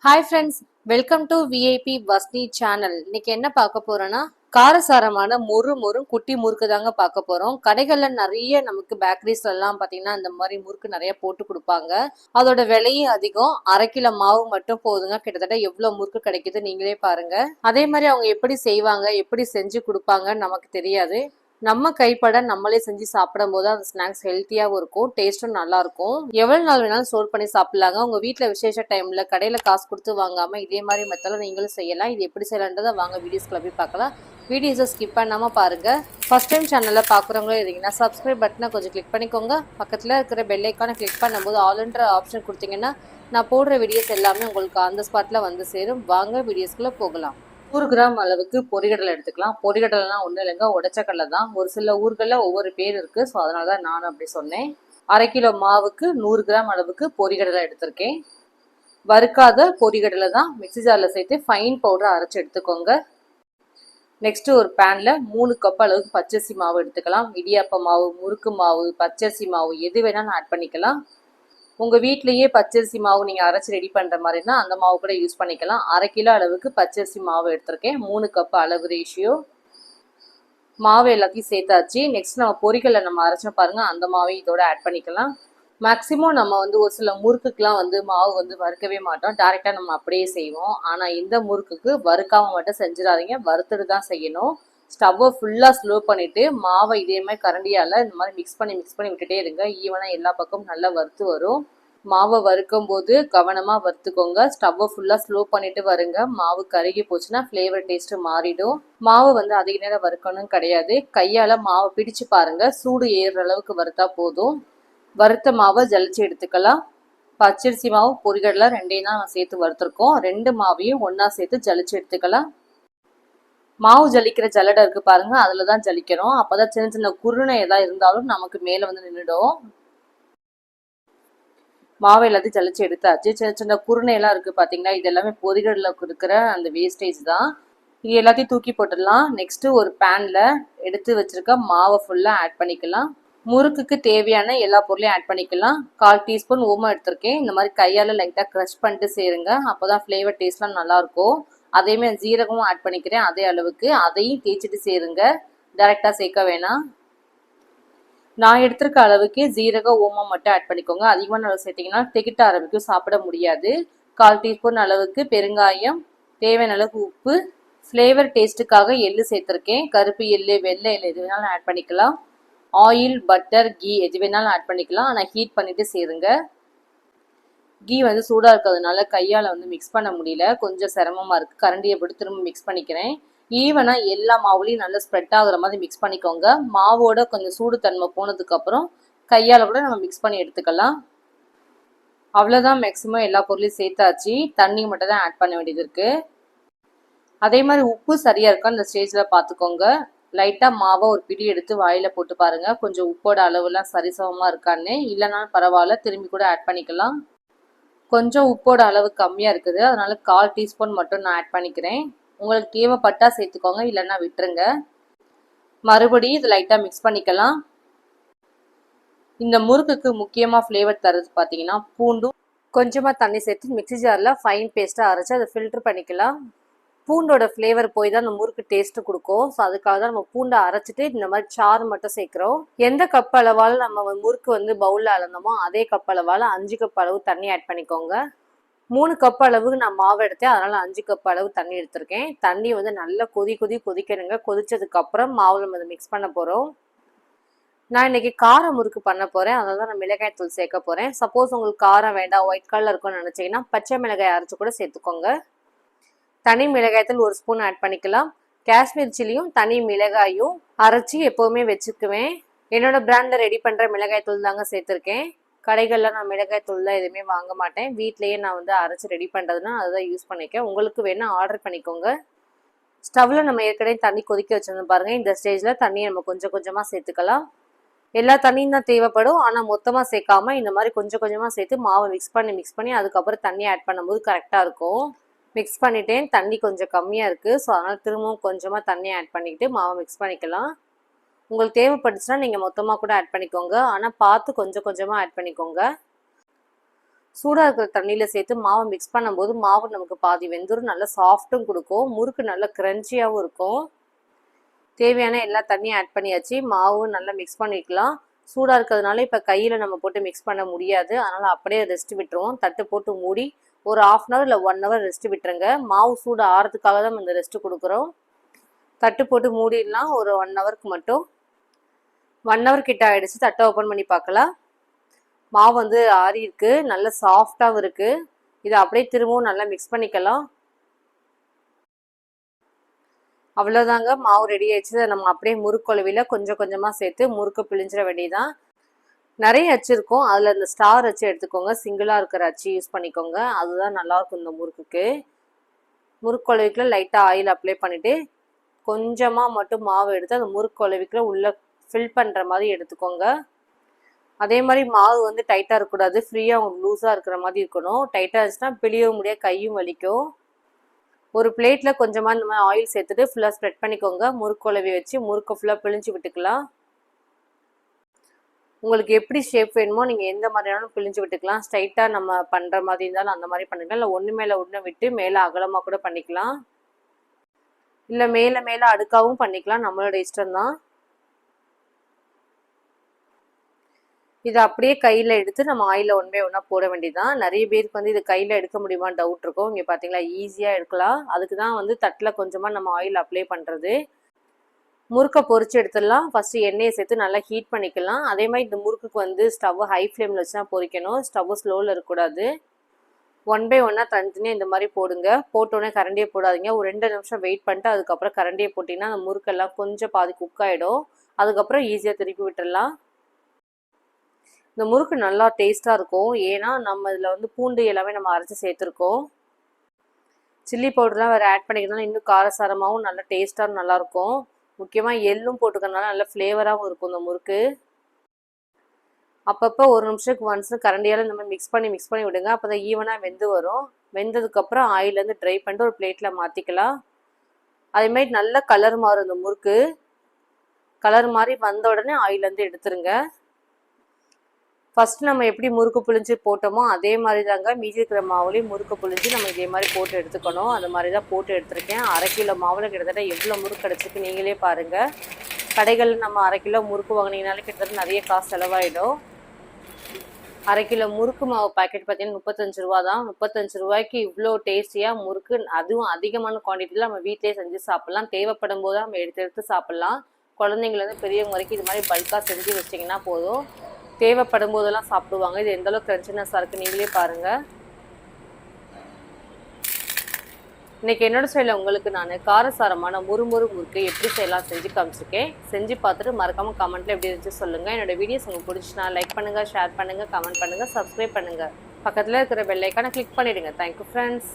Hi friends, welcome to VIP வஸ்னி channel. இன்னைக்கு என்ன பார்க்க போறோம்னா காரசாரமான மொறு மொறு குட்டி முறுக்கு தாங்க பார்க்க போறோம். கடைகள்ல நிறைய நமக்கு பேக்கரிஸ்ல எல்லாம் பாத்தீங்கன்னா இந்த மாதிரி முறுக்கு நிறைய போட்டு கொடுப்பாங்க. அதோட விலையும் அதிகம். 1/2 கிலோ மாவு மட்டும் போதுங்க. கிட்டத்தட்ட எவ்வளவு முறுக்கு கிடைக்குது நீங்களே பாருங்க. அதே மாதிரி அவங்க எப்படி செய்வாங்க, எப்படி செஞ்சு கொடுப்பாங்கன்னு நமக்கு தெரியாது. நம்ம கைப்பட நம்மளே செஞ்சு சாப்பிடும் போது அந்த ஸ்நாக்ஸ் ஹெல்த்தியாகவும் இருக்கும், டேஸ்ட்டும் நல்லா இருக்கும். எவ்வளவு நாள் வேணாலும் ஸ்டோர் பண்ணி சாப்பிடலாங்க. உங்க வீட்டுல விசேஷ டைம்ல கடையில காசு கொடுத்து வாங்காம இதே மாதிரி மெத்தட்ல நீங்களும் செய்யலாம். இது எப்படி செய்யலான்றதை வாங்க வீடியோஸ்க்குள்ள போய் பார்க்கலாம். வீடியோஸை ஸ்கிப் பண்ணாம பாருங்க. ஃபர்ஸ்ட் டைம் சேனல்ல பாக்குறவங்களும் இருந்தீங்கன்னா சப்ஸ்கிரைப் பட்டனை கொஞ்சம் கிளிக் பண்ணிக்கோங்க. பக்கத்துல இருக்கிற பெல் ஐக்கானை கிளிக் பண்ணும்போது ஆல்ன்ற ஆப்ஷன் கொடுத்தீங்கன்னா நான் போடுற வீடியோஸ் எல்லாமே உங்களுக்கு அந்த ஸ்பாட்ல வந்து சேரும். வாங்க வீடியோஸ்க்குள்ள போகலாம். 100 கிராம் அளவுக்கு பொரிகடலை எடுத்துக்கலாம். பொரிகடலைலாம் ஒன்றும் இல்லைங்க, உடச்சக்கடலை தான். ஒரு சில ஊர்களில் ஒவ்வொரு பேர் இருக்குது, ஸோ அதனால தான் நானும் அப்படி சொன்னேன். 1/2 கிலோ மாவுக்கு 100 கிராம் அளவுக்கு பொரிகடலை எடுத்திருக்கேன். வறுக்காத பொரிகடலை தான். மிக்சி ஜாரில் சேர்த்து ஃபைன் பவுடரை அரைச்சி எடுத்துக்கோங்க. நெக்ஸ்ட்டு ஒரு பேனில் 3 கப் அளவுக்கு பச்சரிசி மாவு எடுத்துக்கலாம். இடியாப்ப மாவு, முறுக்கு மாவு, பச்சரிசி மாவு எது வேணாலும் ஆட் பண்ணிக்கலாம். உங்கள் வீட்லேயே பச்சரிசி மாவு நீங்கள் அரைச்சி ரெடி பண்ணுற மாதிரினா அந்த மாவு கூட யூஸ் பண்ணிக்கலாம். 1/2 கிலோ அளவுக்கு பச்சரிசி மாவு எடுத்திருக்கேன். 3 கப் அளவு ரேஷியோ. மாவு எல்லாத்தையும் சேர்த்தாச்சு. நெக்ஸ்ட் நம்ம பொரிகளை நம்ம அரைச்சோம் பாருங்கள், அந்த மாவையும் இதோட ஆட் பண்ணிக்கலாம். மேக்ஸிமம் நம்ம ஒரு சில முறுக்குக்கெலாம் மாவு வறுக்கவே மாட்டோம், டேரெக்டாக நம்ம அப்படியே செய்வோம். ஆனால் இந்த முறுக்குக்கு வறுக்காமல் மட்டும் செஞ்சிடாதீங்க, வறுத்துட்டு தான் செய்யணும். ஸ்டவ்வை ஃபுல்லாக ஸ்லோ பண்ணிவிட்டு மாவை இதே மாதிரி கரண்டியால் இந்த மாதிரி மிக்ஸ் பண்ணி விட்டுட்டே இருங்க. ஈவனாக எல்லா பக்கமும் நல்லா வறுத்து வரும். மாவை வறுக்கும் போது கவனமாக வறுத்துக்கோங்க. ஸ்டவ்வை ஃபுல்லாக ஸ்லோ பண்ணிட்டு வருங்க. மாவு கருகி போச்சுன்னா ஃப்ளேவர் டேஸ்ட்டு மாறிடும். மாவு அதிக நேரம் வறுக்கணும் கிடையாது. கையால் மாவை பிடிச்சு பாருங்க, சூடு ஏறுற அளவுக்கு வறுத்தா போதும். வறுத்த மாவை ஜலிச்சு எடுத்துக்கலாம். பச்சரிசி மாவு பொரிகடலை ரெண்டையும் தான் நம்ம சேர்த்து வறுத்துருக்கோம். 2 மாவையும் ஒன்றா சேர்த்து ஜலிச்சு எடுத்துக்கலாம். மாவு ஜலிக்கிற ஜல்லடை இருக்கு பாருங்க, அதில் தான் ஜலிக்கணும். அப்போதான் சின்ன சின்ன குருணை எதாவது இருந்தாலும் நமக்கு மேலே நின்றுடும். மாவு எல்லாத்தையும் ஜலிச்சு எடுத்தாச்சு. சின்ன சின்ன குருணையெல்லாம் இருக்குது பார்த்தீங்களா, இது எல்லாமே பொரிகடலில் இருக்கிற அந்த வேஸ்டேஜ் தான். இது எல்லாத்தையும் தூக்கி போட்டுடலாம். நெக்ஸ்ட்டு ஒரு பேனில் எடுத்து வச்சுருக்க மாவை ஃபுல்லாக ஆட் பண்ணிக்கலாம். முறுக்குக்கு தேவையான எல்லா பொருளையும் ஆட் பண்ணிக்கலாம். 1/4 டீஸ்பூன் ஓமம் எடுத்திருக்கேன். இந்த மாதிரி கையால் லைட்டாக க்ரஷ் பண்ணிட்டு சேருங்க, அப்போ தான் ஃப்ளேவர் டேஸ்ட்லாம் நல்லாயிருக்கும். அதேமாதிரி ஜீரகமும் ஆட் பண்ணிக்கிறேன் அதே அளவுக்கு. அதையும் தேய்ச்சிட்டு சேருங்க, டைரெக்டாக சேர்க்க வேணாம். நான் எடுத்திருக்க அளவுக்கு ஜீரகம் ஓமம் மட்டும் ஆட் பண்ணிக்கோங்க. அதிகமான அளவு சேர்த்திங்கன்னா திகிட்ட ஆரம்பிக்கும், சாப்பிட முடியாது. 1/4 டீஸ்பூன் அளவுக்கு பெருங்காயம், தேவையான அளவுக்கு உப்பு, ஃப்ளேவர் டேஸ்ட்டுக்காக எள்ளு சேர்த்துருக்கேன். கருப்பு எள்ளு, வெள்ளை எள்ளு எது வேணாலும் ஆட் பண்ணிக்கலாம். ஆயில், பட்டர், கீ எது வேணாலும் ஆட் பண்ணிக்கலாம். ஆனால் ஹீட் பண்ணிவிட்டு சேருங்க. கீ சூடாக இருக்கிறதுனால கையால் மிக்ஸ் பண்ண முடியல, கொஞ்சம் சிரமமாக இருக்குது. கரண்டியை போட்டு திரும்ப மிக்ஸ் பண்ணிக்கிறேன். ஈவனாக எல்லா மாவுலையும் நல்லா ஸ்ப்ரெட் ஆகுற மாதிரி மிக்ஸ் பண்ணிக்கோங்க. மாவோட கொஞ்சம் சூடு தன்மை போனதுக்கப்புறம் கையால் கூட நம்ம மிக்ஸ் பண்ணி எடுத்துக்கலாம். அவ்வளோதான், மேக்ஸிமம் எல்லா பொருளையும் சேர்த்தாச்சு. தண்ணி மட்டும் தான் ஆட் பண்ண வேண்டியது இருக்குது. அதே மாதிரி உப்பு சரியாக இருக்கா அந்த ஸ்டேஜில் பார்த்துக்கோங்க. லைட்டாக மாவை ஒரு பிடி எடுத்து வாயில் போட்டு பாருங்கள், கொஞ்சம் உப்போட அளவுலாம் சரிசமமாக இருக்கான்னு. இல்லைனாலும் பரவாயில்ல, திரும்பி கூட ஆட் பண்ணிக்கலாம். கொஞ்சம் உப்போட அளவு கம்மியாக இருக்குது, அதனால 1/4 டீஸ்பூன் மட்டும் நான் ஆட் பண்ணிக்கிறேன். உங்களுக்கு தேவைப்பட்டா சேர்த்துக்கோங்க, இல்லைன்னா விட்டுருங்க. மறுபடியும் இது லைட்டாக மிக்ஸ் பண்ணிக்கலாம். இந்த முறுக்குக்கு முக்கியமாக ஃப்ளேவர் தரது பார்த்தீங்கன்னா பூண்டும் கொஞ்சமாக தண்ணி சேர்த்து மிக்சி ஜாரில் ஃபைன் பேஸ்ட்டாக அரைச்சி அதை ஃபில்ட்ரு பண்ணிக்கலாம். பூண்டோட ஃப்ளேவர் போய் தான் அந்த முறுக்கு டேஸ்ட்டு கொடுக்கும். ஸோ அதுக்காக தான் நம்ம பூண்டை அரைச்சிட்டு இந்த மாதிரி சாறு மட்டும் சேர்க்குறோம். எந்த கப் அளவால் நம்ம முறுக்கு பவுலில் அளந்தோமோ அதே கப் அளவால் 5 கப் அளவு தண்ணி ஆட் பண்ணிக்கோங்க. 3 கப் அளவுக்கு நான் மாவு எடுத்தேன், அதனால் 5 கப் அளவு தண்ணி எடுத்திருக்கேன். தண்ணி நல்லா கொதிக்கணுங்க. கொதிச்சதுக்கப்புறம் மாவில் நம்ம மிக்ஸ் பண்ண போகிறோம். நான் இன்றைக்கி கார முறுக்கு பண்ண போகிறேன், அதனால தான் நான் மிளகாய் தூள் சேர்க்க போகிறேன். சப்போஸ் உங்களுக்கு காரம் வேண்டாம், ஒயிட் கலர் இருக்கும்னு நினச்சிங்கன்னா பச்சை மிளகாய் அரைச்சி கூட சேர்த்துக்கோங்க. தனி மிளகாய்த்தூள் 1 ஸ்பூன் ஆட் பண்ணிக்கலாம். காஷ்மீர் சில்லியும் தனி மிளகாயும் அரைச்சி எப்போவுமே வச்சுக்குவேன். என்னோட பிராண்டில் ரெடி பண்ணுற மிளகாய்த்தூள் தாங்க சேர்த்துருக்கேன். கடைகளில் நான் மிளகாய்த்தூள்லாம் எதுவுமே வாங்க மாட்டேன். வீட்லேயே நான் அரைச்சி ரெடி பண்ணுறதுனா அதுதான் யூஸ் பண்ணிக்கேன். உங்களுக்கு வேணால் ஆர்டர் பண்ணிக்கோங்க. ஸ்டவ்வில் நம்ம ஏற்கனவே தண்ணி கொதிக்க வச்சுருந்தோம் பாருங்கள். இந்த ஸ்டேஜில் தண்ணியை நம்ம கொஞ்சம் கொஞ்சமாக சேர்த்துக்கலாம். எல்லா தண்ணியும் தான் தேவைப்படும், ஆனால் மொத்தமாக சேர்க்காம இந்த மாதிரி கொஞ்சம் கொஞ்சமாக சேர்த்து மாவை மிக்ஸ் பண்ணி அதுக்கப்புறம் தண்ணி ஆட் பண்ணும்போது கரெக்டாக இருக்கும். மிக்ஸ் பண்ணிட்டேன், தண்ணி கொஞ்சம் கம்மியாக இருக்குது, ஸோ அதனால் திரும்பவும் கொஞ்சமாக தண்ணி ஆட் பண்ணிக்கிட்டு மாவை மிக்ஸ் பண்ணிக்கலாம். உங்களுக்கு தேவைப்பட்டுச்சுன்னா நீங்கள் மொத்தமாக கூட ஆட் பண்ணிக்கோங்க, ஆனால் பார்த்து கொஞ்சம் கொஞ்சமாக ஆட் பண்ணிக்கோங்க. சூடாக இருக்கிற தண்ணியில் சேர்த்து மாவை மிக்ஸ் பண்ணும்போது மாவு நமக்கு பாதி வெந்துடும், நல்லா சாஃப்ட்டும் கொடுக்கும், முறுக்கு நல்லா க்ரன்ச்சியாகவும் இருக்கும். தேவையான எல்லா தண்ணியும் ஆட் பண்ணியாச்சு, மாவும் நல்லா மிக்ஸ் பண்ணிக்கலாம். சூடாக இருக்கிறதுனால இப்போ கையில் நம்ம போட்டு மிக்ஸ் பண்ண முடியாது, அதனால் அப்படியே ரெஸ்ட் விட்டுருவோம். தட்டு போட்டு மூடி ஒரு 1/2 hour இல்லை 1 hour ரெஸ்ட் விட்டுருங்க. மாவு சூடு ஆறதுக்காக தான் இந்த ரெஸ்ட்டு கொடுக்குறோம். தட்டு போட்டு மூடிடலாம் ஒரு 1 hourக்கு மட்டும். 1 hour கிட்ட ஆகிடுச்சு. தட்டை ஓப்பன் பண்ணி பார்க்கலாம். மாவு வந்து ஆறி இருக்கு, நல்லா சாஃப்டாகவும் இருக்குது. இதை அப்படியே திரும்பவும் நல்லா மிக்ஸ் பண்ணிக்கலாம். அவ்வளோதாங்க, மாவு ரெடி ஆயிடுச்சு. நம்ம அப்படியே முறுக்குழவியில் கொஞ்சம் கொஞ்சமாக சேர்த்து முறுக்கு பிழிஞ்சிட வேண்டியதான். நிறைய அச்சு இருக்கும், அதில் இந்த ஸ்டார் அச்சு எடுத்துக்கோங்க, சிங்கிளாக இருக்கிற அச்சு யூஸ் பண்ணிக்கோங்க, அதுதான் நல்லாயிருக்கும் இந்த முறுக்குக்கு. முறுக்குழவிக்குள்ள லைட்டாக ஆயில் அப்ளை பண்ணிவிட்டு கொஞ்சமாக மட்டும் மாவு எடுத்து அந்த முறுக்குழவிக்குள்ள உள்ளே ஃபில் பண்ணுற மாதிரி எடுத்துக்கோங்க. அதே மாதிரி மாவு வந்து டைட்டாக இருக்கக்கூடாது, ஃப்ரீயாக உங்களுக்கு லூஸாக இருக்கிற மாதிரி இருக்கணும். டைட்டாக இருந்துச்சுன்னா பிழியவும் முடியாது, கையும் வலிக்கும். ஒரு பிளேட்டில் கொஞ்சமாக இந்த மாதிரி ஆயில் சேர்த்துட்டு ஃபுல்லாக ஸ்ப்ரெட் பண்ணிக்கோங்க. முறுக்குழவி வச்சு முறுக்கை ஃபுல்லாக பிழிஞ்சு விட்டுக்கலாம். உங்களுக்கு எப்படி ஷேப் வேணுமோ நீங்கள் எந்த மாதிரியானாலும் பிழிஞ்சு விட்டுக்கலாம். ஸ்ட்ரைட்டாக நம்ம பண்ணுற மாதிரி இருந்தாலும் அந்த மாதிரி பண்ணிக்கலாம், இல்லை ஒன்று மேலே ஒன்று விட்டு மேலே அகலமாக கூட பண்ணிக்கலாம், இல்லை மேலே மேலே அடுக்காவும் பண்ணிக்கலாம், நம்மளோட இஷ்டம்தான். இதை அப்படியே கையில் எடுத்து நம்ம ஆயிலில் ஒன் பை ஒன்றா போட வேண்டியதான். நிறைய பேருக்கு வந்து இது கையில் எடுக்க முடியுமான்னு டவுட் இருக்கும். இங்கே பார்த்தீங்களா, ஈஸியாக எடுக்கலாம். அதுக்கு தான் வந்து தட்டில் கொஞ்சமாக நம்ம ஆயில் அப்ளை பண்ணுறது. முறுக்கை பொரிச்சு எடுத்துடலாம். ஃபஸ்ட்டு எண்ணெயை சேர்த்து நல்லா ஹீட் பண்ணிக்கலாம். அதே மாதிரி இந்த முறுக்குக்கு வந்து ஸ்டவ் ஹை ஃப்ளேமில் வச்சு தான் பொரிக்கணும், ஸ்டவ் ஸ்லோவில் இருக்கக்கூடாது. ஒன் பை ஒன்னாக தனித்தனியாக இந்த மாதிரி போடுங்க. போட்டோடனே கரண்டியை போடாதீங்க, ஒரு 2 நிமிஷம் வெயிட் பண்ணிட்டு அதுக்கப்புறம் கரண்டியை போட்டிங்கன்னா அந்த முறுக்கெல்லாம் கொஞ்சம் பாதி குக் ஆகிடும். அதுக்கப்புறம் ஈஸியாக திருப்பி விட்டுடலாம். இந்த முறுக்கு நல்லா டேஸ்ட்டாக இருக்கும், ஏன்னா நம்ம இதில் வந்து பூண்டு எல்லாமே நம்ம அரைச்சி சேர்த்துருக்கோம். சில்லி பவுடர்லாம் வேறு ஆட் பண்ணிக்கிறதுனால இன்னும் காரசாரமாகவும் நல்லா டேஸ்ட்டாகவும் நல்லாயிருக்கும். முக்கியமாக எள்ளும் போட்டுக்கிறதுனால நல்ல ஃப்ளேவராகவும் இருக்கும் இந்த முறுக்கு. அப்பப்போ ஒரு நிமிஷத்துக்கு ஒன்ஸ் கரண்டியால் இந்த மாதிரி மிக்ஸ் பண்ணி விடுங்க, அப்போ தான் ஈவனாக வெந்து வரும். வெந்ததுக்கப்புறம் ஆயிலேருந்து ட்ரை பண்ணிட்டு ஒரு பிளேட்டில் மாற்றிக்கலாம். அதேமாதிரி நல்ல கலர் மாறும் இந்த முறுக்கு. கலர் மாதிரி வந்த உடனே ஆயிலேருந்து எடுத்துருங்க. ஃபஸ்ட்டு நம்ம எப்படி முறுக்கு புழிஞ்சு போட்டோமோ அதே மாதிரி தாங்க மீதி இருக்கிற மாவுலேயும் முறுக்கு புழிஞ்சு நம்ம இதே மாதிரி போட்டு எடுத்துக்கணும். அந்த மாதிரி தான் போட்டு எடுத்துருக்கேன். 1/2 கிலோ மாவில் கிட்டத்தட்ட எவ்வளோ முறுக்கு கிடச்சிருக்கு நீங்களே பாருங்கள். கடைகளில் நம்ம 1/2 கிலோ முறுக்கு வாங்கினீங்கனாலே கிட்டத்தட்ட நிறைய காசு செலவாயிடும். 1/2 கிலோ முறுக்கு மாவு பாக்கெட் பார்த்தீங்கன்னா 35 ரூபா தான். 35 ரூபாய்க்கு இவ்வளோ டேஸ்டியாக முறுக்கு, அதுவும் அதிகமான குவான்டிட்டியில் நம்ம வீட்டிலே செஞ்சு சாப்பிட்லாம். தேவைப்படும் போது நம்ம எடுத்து சாப்பிட்லாம். குழந்தைங்கலேருந்து பெரியவங்க வரைக்கும் இது மாதிரி பல்காக செஞ்சு வச்சிங்கன்னா போதும், தேவைப்படும் போதெல்லாம் சாப்பிடுவாங்க. இது எந்தளவுக்கு கிரன்ச்சினஸாக இருக்குது நீங்களே பாருங்கள். இன்றைக்கி என்னோட ஸ்டைலில் உங்களுக்கு நான் காரசாரமான முறுமுறு முறுக்கு எப்படி செய்யலாம் செஞ்சு காமிச்சிருக்கேன். செஞ்சு பார்த்துட்டு மறக்காமல் கமெண்ட்டில் எப்படி இருந்துச்சு சொல்லுங்கள். என்னோடய வீடியோஸ் உங்களுக்கு பிடிச்சினா லைக் பண்ணுங்கள், ஷேர் பண்ணுங்கள், கமெண்ட் பண்ணுங்கள், சப்ஸ்கிரைப் பண்ணுங்கள். பக்கத்தில் இருக்கிற பெல் ஐக்கானை கிளிக் பண்ணிவிடுங்க. Thank you friends.